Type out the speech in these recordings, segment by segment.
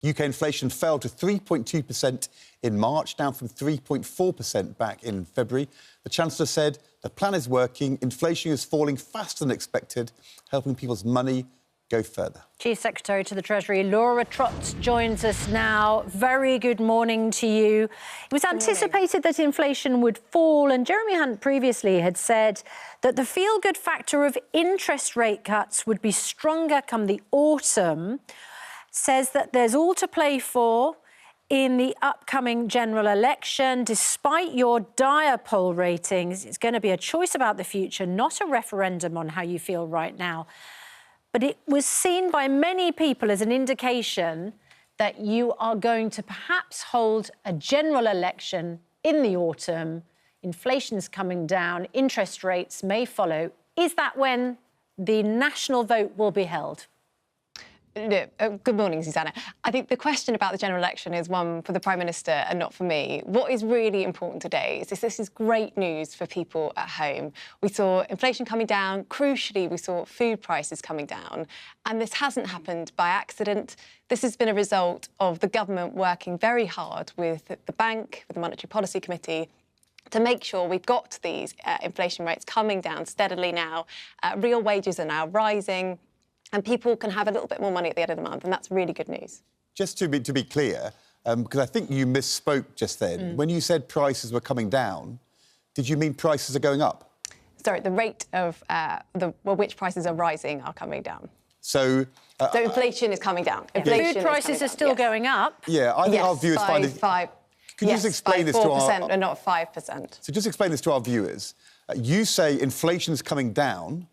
UK inflation fell to 3.2% in March, down from 3.4% back in February. The Chancellor said the plan is working, inflation is falling faster than expected, helping people's money go further. Chief Secretary to the Treasury, Laura Trott, joins us now. Very good morning to you. It was anticipated that inflation would fall, and Jeremy Hunt previously had said that the feel-good factor of interest rate cuts would be stronger come the autumn. Says that there's all to play for in the upcoming general election. Despite your dire poll ratings, it's going to be a choice about the future, not a referendum on how you feel right now. But it was seen by many people as an indication that you are going to perhaps hold a general election in the autumn. Inflation's coming down, interest rates may follow. Is that when the national vote will be held? Good morning, Susanna. I think the question about the general election is one for the Prime Minister and not for me. What is really important today is this is great news for people at home. We saw inflation coming down. Crucially, we saw food prices coming down. And this hasn't happened by accident. This has been a result of the government working very hard with the bank, with the Monetary Policy Committee, to make sure we've got these inflation rates coming down steadily now. Real wages are now rising, and people can have a little bit more money at the end of the month, and that's really good news. Just to be clear, because I think you misspoke just then. When you said prices were coming down, did you mean prices are going up? Sorry, the rate of which prices are rising are coming down. So inflation is coming down. Food prices are still going up. Yeah, I think our viewers find it... Can you just explain this to our... 4% and not 5%. So just explain this to our viewers. You say inflation's coming down,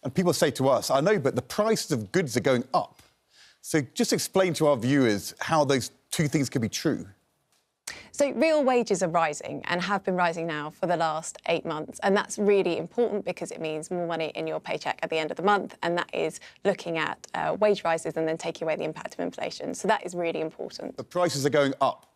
and people say to us, I know, but the prices of goods are going up. So just explain to our viewers how those two things can be true. So real wages are rising and have been rising now for the last 8 months. And that's really important because it means more money in your paycheck at the end of the month. And that is looking at wage rises and then taking away the impact of inflation. So that is really important. The prices are going up.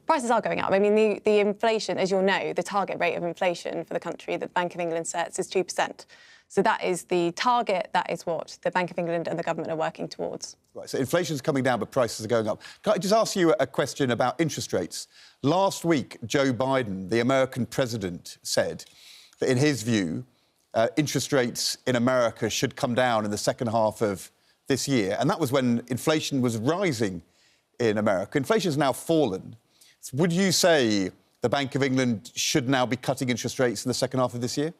Prices are going up. I mean, the inflation, as you'll know, the target rate of inflation for the country that the Bank of England sets is 2%. So that is the target. That is what the Bank of England and the government are working towards. Right, so inflation's coming down, but prices are going up. Can I just ask you a question about interest rates? Last week, Joe Biden, the American president, said that, in his view, interest rates in America should come down in the second half of this year. And that was when inflation was rising in America. Inflation's now fallen. So would you say the Bank of England should now be cutting interest rates in the second half of this year?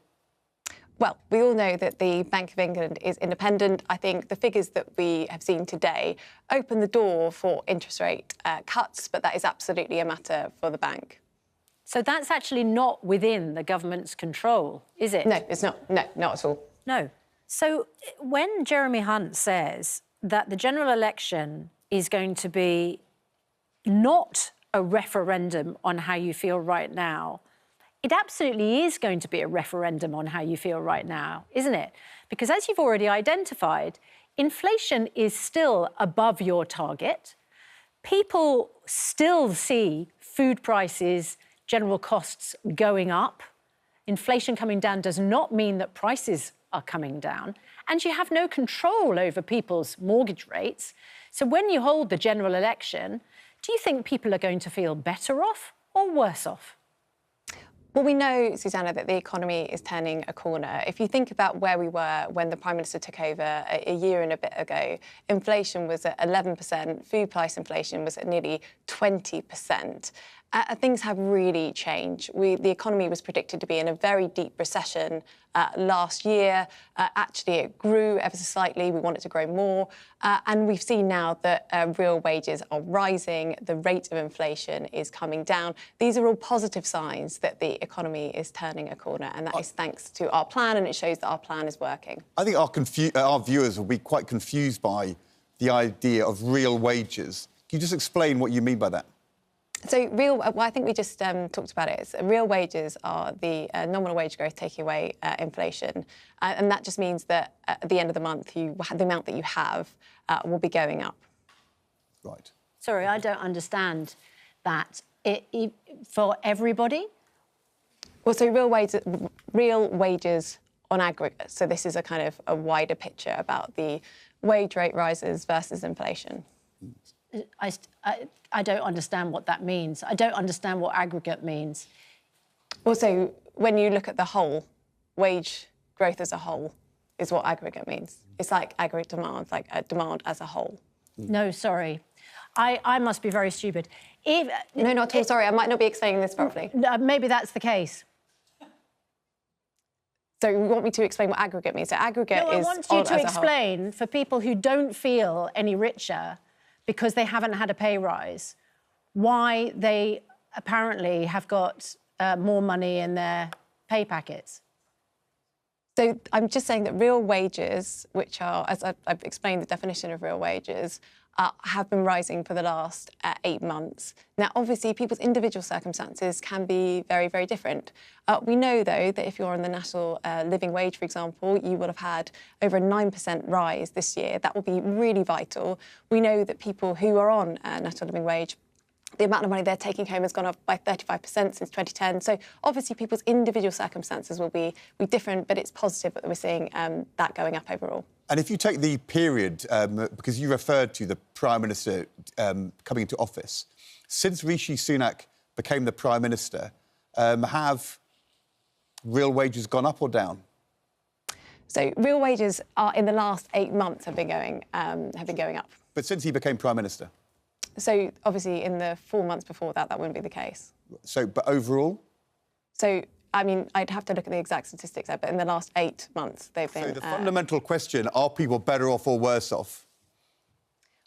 Well, we all know that the Bank of England is independent. I think the figures that we have seen today open the door for interest rate cuts, but that is absolutely a matter for the bank. So that's actually not within the government's control, is it? No, it's not. No, not at all. No. So when Jeremy Hunt says that the general election is going to be not a referendum on how you feel right now, it absolutely is going to be a referendum on how you feel right now, isn't it? Because as you've already identified, inflation is still above your target. People still see food prices, general costs going up. Inflation coming down does not mean that prices are coming down. And you have no control over people's mortgage rates. So when you hold the general election, do you think people are going to feel better off or worse off? Well, we know, Susanna, that the economy is turning a corner. If you think about where we were when the Prime Minister took over a year and a bit ago, inflation was at 11%, food price inflation was at nearly 20%. Things have really changed. The economy was predicted to be in a very deep recession last year. Actually, it grew ever so slightly. We want it to grow more. And we've seen now that real wages are rising. The rate of inflation is coming down. These are all positive signs that the economy is turning a corner. And that is thanks to our plan, and it shows that our plan is working. I think our viewers will be quite confused by the idea of real wages. Can you just explain what you mean by that? So I think we just talked about it. Real wages are the nominal wage growth taking away inflation. And that just means that at the end of the month, the amount that you have will be going up. Right. Sorry, I don't understand that. For everybody? Well, so real wages on aggregate. So this is a kind of a wider picture about the wage rate rises versus inflation. I don't understand what that means. I don't understand what aggregate means. Also, when you look at the whole, wage growth as a whole is what aggregate means. It's like aggregate demand, like a demand as a whole. No, sorry. I must be very stupid. No, not at all. Sorry, I might not be explaining this properly. Maybe that's the case. So you want me to explain what aggregate means? So aggregate is... I want you to explain, for people who don't feel any richer because they haven't had a pay rise, why they apparently have got more money in their pay packets. So I'm just saying that real wages, which are, as I've explained the definition of real wages, have been rising for the last 8 months. Now, obviously, people's individual circumstances can be very, very different. We know, though, that if you're on the national living wage, for example, you will have had over a 9% rise this year. That will be really vital. We know that people who are on national living wage, the amount of money they're taking home has gone up by 35% since 2010. So obviously people's individual circumstances will be different, but it's positive that we're seeing that going up overall. And if you take the period, because you referred to the Prime Minister coming into office, since Rishi Sunak became the Prime Minister, have real wages gone up or down? So real wages are, in the last 8 months, have been going up. But since he became Prime Minister? So, obviously, in the 4 months before that, that wouldn't be the case. So, but overall? So, I mean, I'd have to look at the exact statistics there, but in the last 8 months, they've been... So the fundamental question, are people better off or worse off?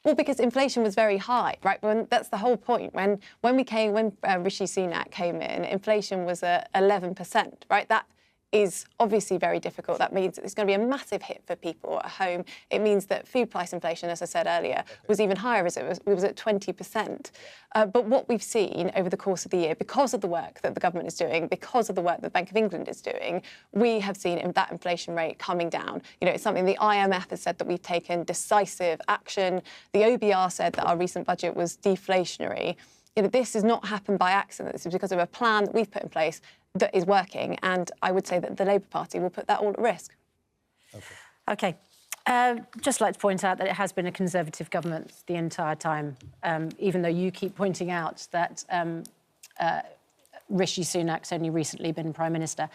Well, because inflation was very high, right? That's the whole point. When Rishi Sunak came in, inflation was at 11%, right? That is obviously very difficult. That means it's going to be a massive hit for people at home. It means that food price inflation, as I said earlier, was even higher, as it was at 20%. But what we've seen over the course of the year, because of the work that the government is doing, because of the work that the Bank of England is doing, we have seen that inflation rate coming down. You know, it's something the IMF has said that we've taken decisive action. The OBR said that our recent budget was deflationary. You know, this has not happened by accident. This is because of a plan that we've put in place that is working, and I would say that the Labour Party will put that all at risk. OK. Just like to point out that it has been a Conservative government the entire time, even though you keep pointing out that Rishi Sunak's only recently been Prime Minister.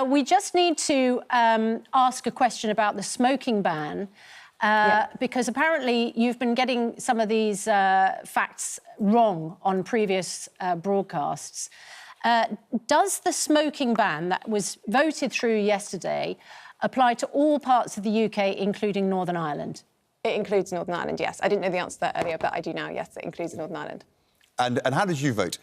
We just need to ask a question about the smoking ban, because apparently you've been getting some of these facts wrong on previous broadcasts. Does the smoking ban that was voted through yesterday apply to all parts of the UK, including Northern Ireland? It includes Northern Ireland, yes. I didn't know the answer to that earlier, but I do now, yes, it includes Northern Ireland. And how did you vote?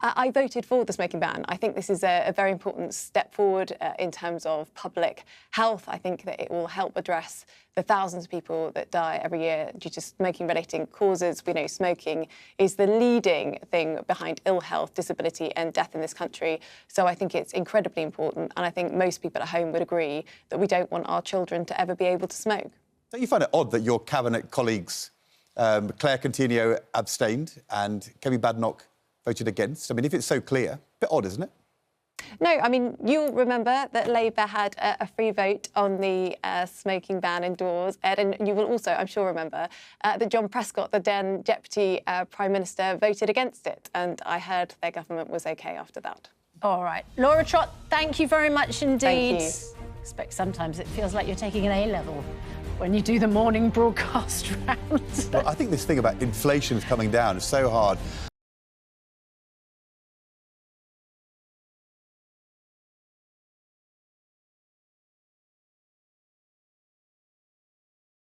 I voted for the smoking ban. I think this is a very important step forward in terms of public health. I think that it will help address the thousands of people that die every year due to smoking-related causes. We know smoking is the leading thing behind ill health, disability and death in this country. So I think it's incredibly important. And I think most people at home would agree that we don't want our children to ever be able to smoke. Don't you find it odd that your cabinet colleagues, Claire Coutinho, abstained and Kemi Badenoch voted against? I mean, if it's so clear, a bit odd, isn't it? No, I mean, you'll remember that Labour had a free vote on the smoking ban indoors, Ed, and you will also, I'm sure, remember that John Prescott, the then Deputy Prime Minister, voted against it, and I heard their government was OK after that. All right. Laura Trott, thank you very much indeed. Thank you. I expect sometimes it feels like you're taking an A-level when you do the morning broadcast round. Well, I think this thing about inflation is coming down is so hard.